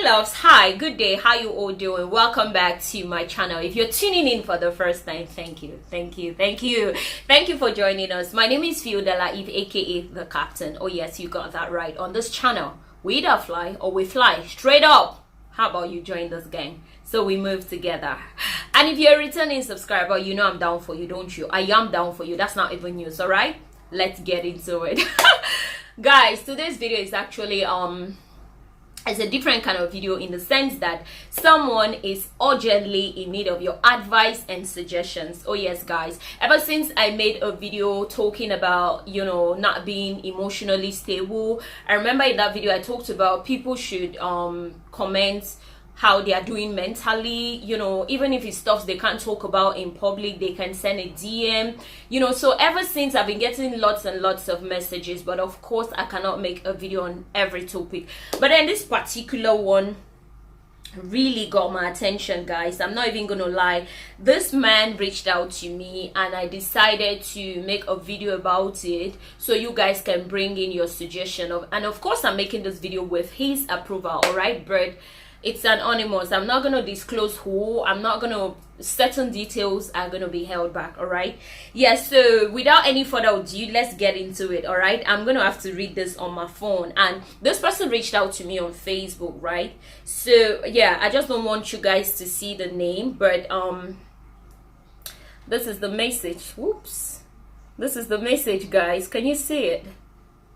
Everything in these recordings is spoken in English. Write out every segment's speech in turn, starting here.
loves, hi, good day, how you all doing? Welcome back to my channel. If you're tuning in for the first time, thank you for joining us. My name is Fiodela Eve, aka the Captain. Oh yes, you got that right. On this channel, we either fly or we fly straight up. How about you join this gang so we move together? And if you're a returning subscriber, you know I'm down for you, don't you? I am down for you. That's not even news. All right, let's get into it. Guys, today's video is actually it's a different kind of video in the sense that someone is urgently in need of your advice and suggestions. Oh yes, guys, ever since I made a video talking about, you know, not being emotionally stable, I remember in that video I talked about people should comment how they are doing mentally, you know, even if it's stuff they can't talk about in public, they can send a DM, you know. So ever since, I've been getting lots and lots of messages, but of course I cannot make a video on every topic. But then this particular one really got my attention, guys. I'm not even gonna lie. This man reached out to me and I decided to make a video about it so you guys can bring in your suggestion of, and of course I'm making this video with his approval. All right, but it's anonymous. I'm not gonna disclose who. I'm not gonna, certain details are gonna be held back. All right, yeah. So without any further ado, let's get into it. All right, I'm gonna have to read this on my phone, and this person reached out to me on Facebook, right? So yeah, I just don't want you guys to see the name, but this is the message. Whoops, this is the message, guys. Can you see it?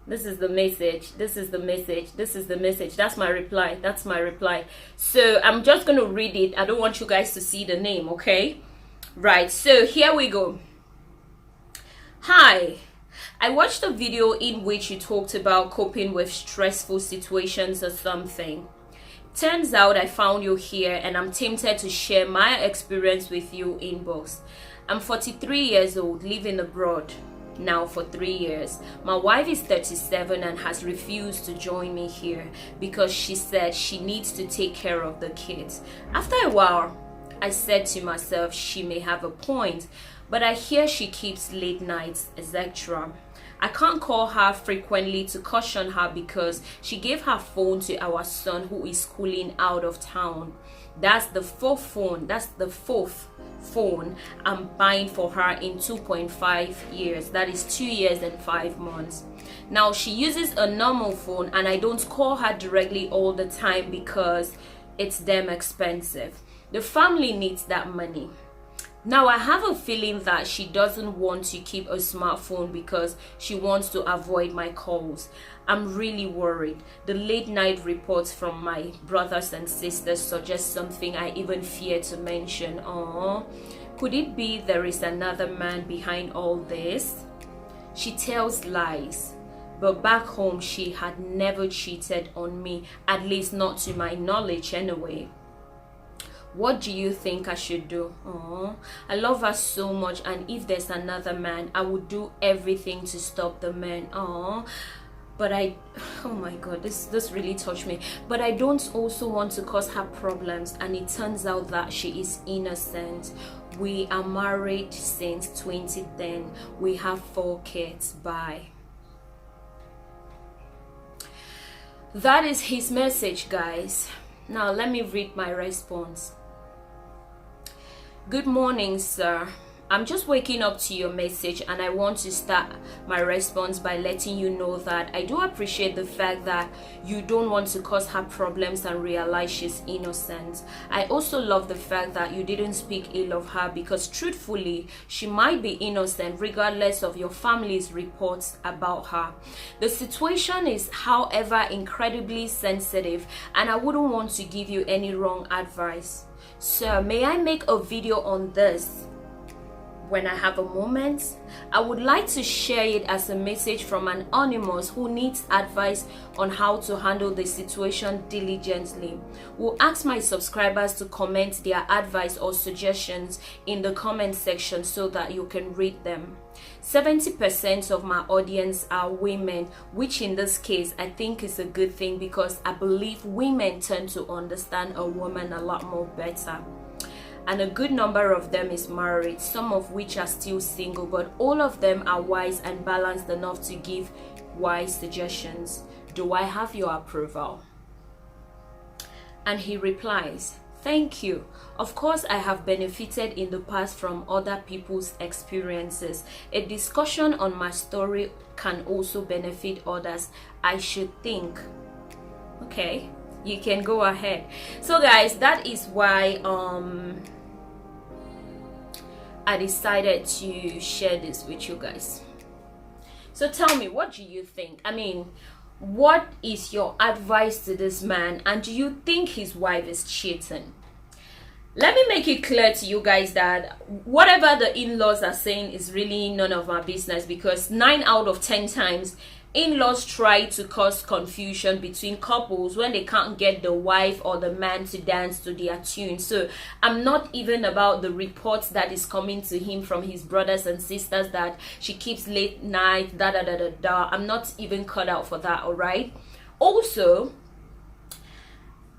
This is the message. This is the message. This is the message. That's my reply. That's my reply. So I'm just going to read it. I don't want you guys to see the name, okay? Right. So here we go. Hi. I watched a video in which you talked about coping with stressful situations or something. Turns out I found you here and I'm tempted to share my experience with you inbox. I'm 43 years old, living abroad now for 3 years. My wife is 37 and has refused to join me here because she said she needs to take care of the kids. After a while, I said to myself she may have a point, but I hear she keeps late nights, etc. I can't call her frequently to caution her because she gave her phone to our son who is schooling out of town. That's the fourth phone I'm buying for her in 2.5 years. That is 2 years and 5 months. Now she uses a normal phone and I don't call her directly all the time because it's damn expensive. The family needs that money. Now I have a feeling that she doesn't want to keep a smartphone because she wants to avoid my calls. I'm really worried. The late night reports from my brothers and sisters suggest something I even fear to mention. Could it be there is another man behind all this? She tells lies, but back home she had never cheated on me, at least not to my knowledge anyway. What do you think I should do? I love her so much, and if there's another man, I would do everything to stop the man. But oh my god, this really touched me. But I don't also want to cause her problems, and it turns out that she is innocent. We are married since 2010. We have 4 kids. Bye. That is his message, guys. Now let me read my response. Good morning, sir. I'm just waking up to your message and I want to start my response by letting you know that I do appreciate the fact that you don't want to cause her problems and realize she's innocent. I also love the fact that you didn't speak ill of her because truthfully, she might be innocent regardless of your family's reports about her. The situation is, however, incredibly sensitive and I wouldn't want to give you any wrong advice. Sir, may I make a video on this? When I have a moment, I would like to share it as a message from an anonymous who needs advice on how to handle the situation diligently. We'll ask my subscribers to comment their advice or suggestions in the comment section so that you can read them. 70% of my audience are women, which in this case I think is a good thing because I believe women tend to understand a woman a lot more better. And a good number of them is married, some of which are still single, but all of them are wise and balanced enough to give wise suggestions. Do I have your approval? And he replies, "Thank you. Of course, I have benefited in the past from other people's experiences. A discussion on my story can also benefit others. I should think." Okay, you can go ahead. So guys, that is why I decided to share this with you guys. So tell me, what do you think? I mean, what is your advice to this man, and do you think his wife is cheating? Let me make it clear to you guys that whatever the in-laws are saying is really none of our business, because 9 out of 10 times in-laws try to cause confusion between couples when they can't get the wife or the man to dance to their tune. So I'm not even about the reports that is coming to him from his brothers and sisters that she keeps late night, da da da da da. I'm not even cut out for that, all right? Also,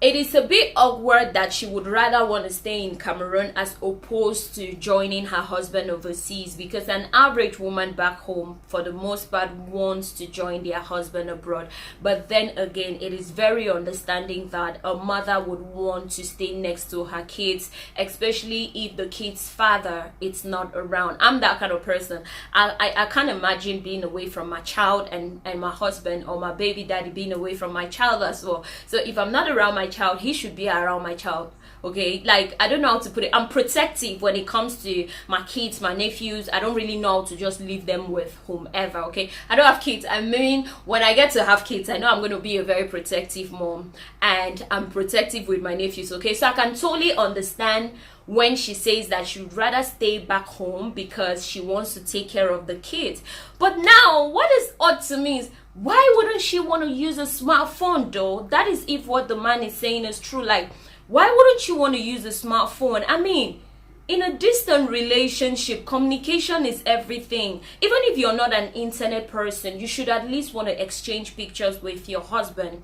it is a bit awkward that she would rather want to stay in Cameroon as opposed to joining her husband overseas, because an average woman back home for the most part wants to join their husband abroad. But then again, it is very understanding that a mother would want to stay next to her kids, especially if the kid's father is not around. I'm that kind of person. I can't imagine being away from my child and my husband, or my baby daddy being away from my child as well. So if I'm not around my child, he should be around my child. Okay, like, I don't know how to put it. I'm protective when it comes to my kids, my nephews. I don't really know how to just leave them with whomever. Okay, I don't have kids. I mean, when I get to have kids, I know I'm going to be a very protective mom, and I'm protective with my nephews. Okay, so I can totally understand when she says that she'd rather stay back home because she wants to take care of the kids. But now, what is odd to me is, why wouldn't she want to use a smartphone though? That is if what the man is saying is true. Like, why wouldn't you want to use a smartphone? I mean, in a distant relationship, communication is everything. Even if you're not an internet person, you should at least want to exchange pictures with your husband.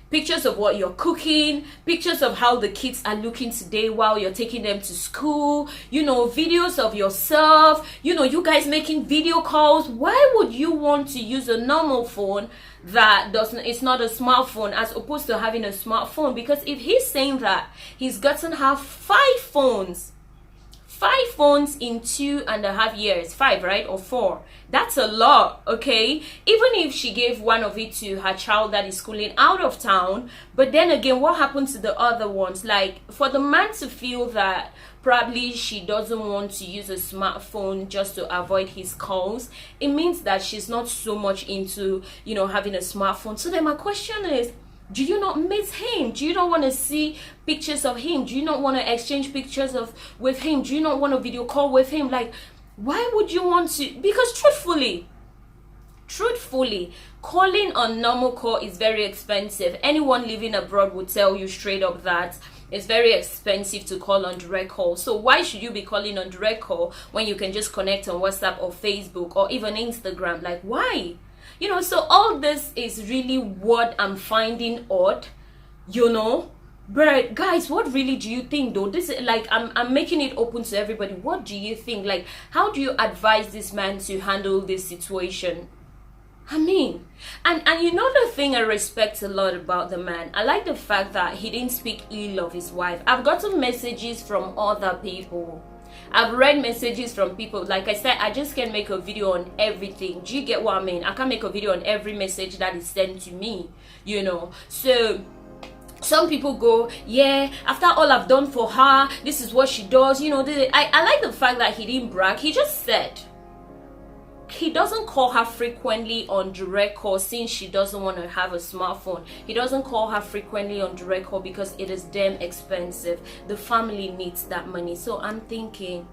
Pictures of what you're cooking, pictures of how the kids are looking today while you're taking them to school, you know, videos of yourself, you know, you guys making video calls. Why would you want to use a normal phone that it's not a smartphone, as opposed to having a smartphone? Because if he's saying that he's gotten her 5 phones in 2.5 years, 5, right? Or 4, that's a lot. Okay, even if she gave one of it to her child that is schooling out of town, but then again, what happens to the other ones? Like, for the man to feel that probably she doesn't want to use a smartphone just to avoid his calls, it means that she's not so much into, you know, having a smartphone. So then my question is, do you not miss him? Do you not want to see pictures of him? Do you not want to exchange pictures with him? Do you not want to video call with him? Like, why would you want to? Because truthfully, calling on normal call is very expensive. Anyone living abroad would tell you straight up that it's very expensive to call on direct call. So why should you be calling on direct call when you can just connect on WhatsApp or Facebook or even Instagram? Like, why? You know, so all this is really what I'm finding odd, you know. But guys, what really do you think though? This is like, I'm making it open to everybody. What do you think? Like, how do you advise this man to handle this situation? I mean, and you know, the thing I respect a lot about the man, I like the fact that he didn't speak ill of his wife. I've gotten messages from other people. I've read messages from people. Like I said, I just can't make a video on everything. Do you get what I mean? I can't make a video on every message that is sent to me, you know. So some people go, yeah, after all I've done for her, this is what she does, you know. I like the fact that he didn't brag. He just said he doesn't call her frequently on direct call since she doesn't want to have a smartphone. He doesn't call her frequently on direct call because it is damn expensive. The family needs that money. So I'm thinking,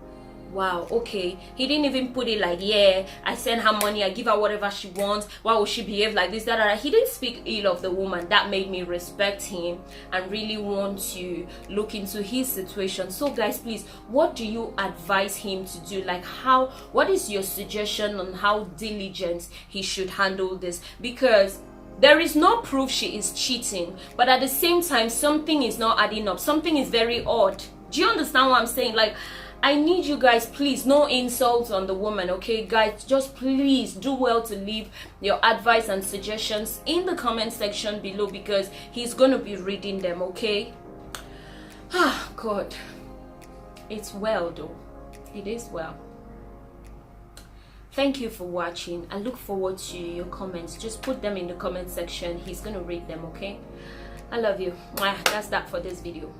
wow, okay, he didn't even put it like, yeah, I send her money, I give her whatever she wants, why would she behave like this, that. He didn't speak ill of the woman. That made me respect him and really want to look into his situation. So guys, please, what do you advise him to do? Like, what is your suggestion on how diligent he should handle this? Because there is no proof she is cheating, but at the same time, something is not adding up. Something is very odd. Do you understand what I'm saying? Like, I need you guys, please, no insults on the woman, okay? Guys, just please do well to leave your advice and suggestions in the comment section below, because he's going to be reading them, okay? Ah, God. It's well though. It is well. Thank you for watching. I look forward to your comments. Just put them in the comment section. He's gonna read them, okay? I love you. That's that for this video.